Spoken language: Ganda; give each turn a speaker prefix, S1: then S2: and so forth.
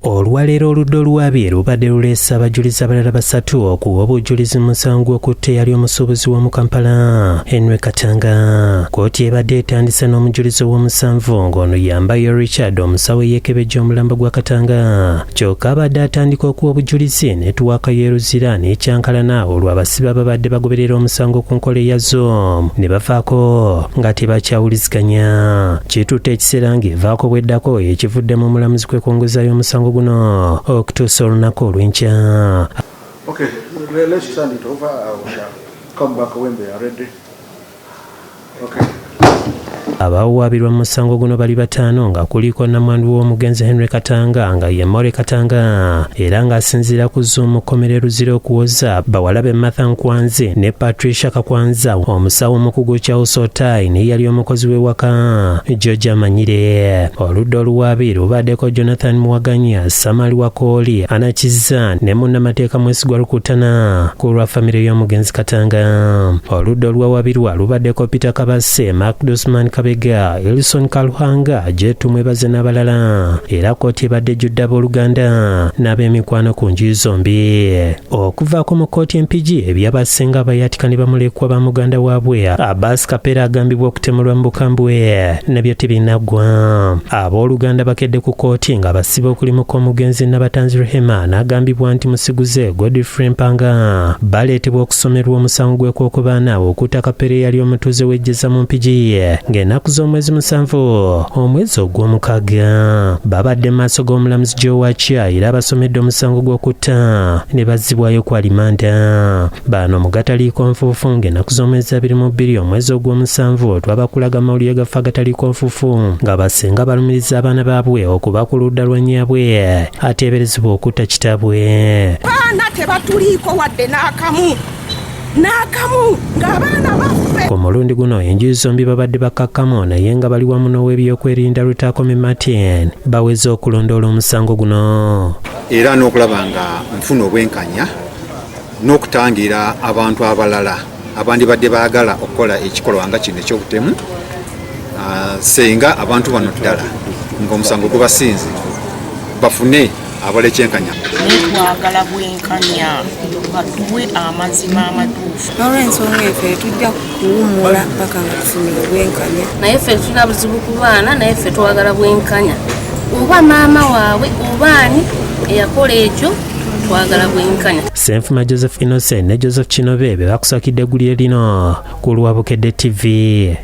S1: Olwaleero oludda olwabye lubadde luleese abajulizi abalala basatu okuwa obujulizi mu musango gw'okutta eyali omusuubuzi w'omu Kampala Henry Katanga. Kkooti ebadde etandise n'omujulizi ow'omusanvu ng'ono Yambayo Richard omusawo eyeekebejja omulambo gwa Katanga. Kyokka abadde atandika okuwa obujulizi netuwaaka y'eruzira n'ekyankalana olwo abasibe ababadde bagoberera omusango ku nkola eyazo ne bavaako nga tebakyawuliziganya. Kitutte ekiseera ng'evaako bweddako ekivuddemu omulamuzi kwekongozaayo omusango guno okutuusa olunaku olw'enkya.
S2: Okay, let's turn it over. I shall come back when they are ready. Okay.
S1: Abawaabirwa mu musango guno bali bataano nga kuliko nnamwandu w'omugenzi Henry Katanga nga ye More Katanga era ng'asinziira ku Zoom kkomera eruzira okuwoza bawalabe Martha Nkwanzi ne Patricia Kakwanza omusawo omukugu Charles Otai ne yali omukozi w'ewaka George Amanyire. Oludda oluwaabi lubaddeko Jonathan Muwaganya, Samali Wakooli, Anna Kizza ne munnamateeka Mwesigwa Lukutana ku lwa famire y'omugenzi Katanga. Oludda olwawabirwa lubaddeko Peter Kabase, Mark Dosman Kabega, Elson Kaluhanga, Jetu Mwebaze n'abalala. Era kkooti ebadde ejjudde abooluganda n'ab'emikwano ku njuyi zombi. Okuvaako mu kkooti empigi ebyabasinga abayatika ne bamulekwa ba muganda waabwe Abbas Kapera agambibwa okutemulwa mu bukambwe nabyo tebinaggwa. Abooluganda bakedde ku kkooti nga basiba okulimuka omugenzi Nabatanzi Rehema n'agambibwa nti musiguze Godfrey Mpanga baleetebwa okusomerwa omusango gw'ekwokubaana okutta Kapera eyali omutuuze w'ejjeza mu mpigi ng'ennaku z'omwezi 7 omwezi ogw'omukaaga. Babadde mu maaso g'omulamuzi Joe Wacha era abasomedde omusango gw'okutta ne bazzibwayo ku alimanda. Bano mu gataliiko nfuufu ng'ennaku z'omwezi 22 omwezi ogw'omusanvu twabakulaga amawulire gafa agataliiko nfuufu nga basenga balumiriza abaana baabwe okuba ku ludda lwa nnyabwe ateeberezebwa okutta kitaabwe.
S3: Baana tebatuliiko wadde n'akamu ng'abaana baffe.
S1: Ku mulundi guno enjuyi zombi babadde bakkakkamu naye nga bali wamu n'ow'ebyokwerinda Lutakome Martin baweze okulondoola omusango guno.
S4: Era n'okulaba nga nfuna obwenkanya n'okutangira abantu abalala abandibadde baagala okukola ekikolwa nga kino eky'obutemu senga abantu bano ddala ng'omusango gubasinze bafune abalekyenkanya.
S5: Twagala bwenkanya batuwe amazima amatuufu.
S6: N'olw'ensonga effe tujja kuwummula paka nga tufunire bwenkanya.
S5: Naye ffe tulina buzibu ku baana, naye ffe twagala bwenkanya. Oba maama waabwe oba ani eyakola ekyo twagala bwenkanya.
S1: Senfuma Joseph Innocent ne Joseph Kinobe be bakusakidde eggulire lino ku Lwabukedde TV.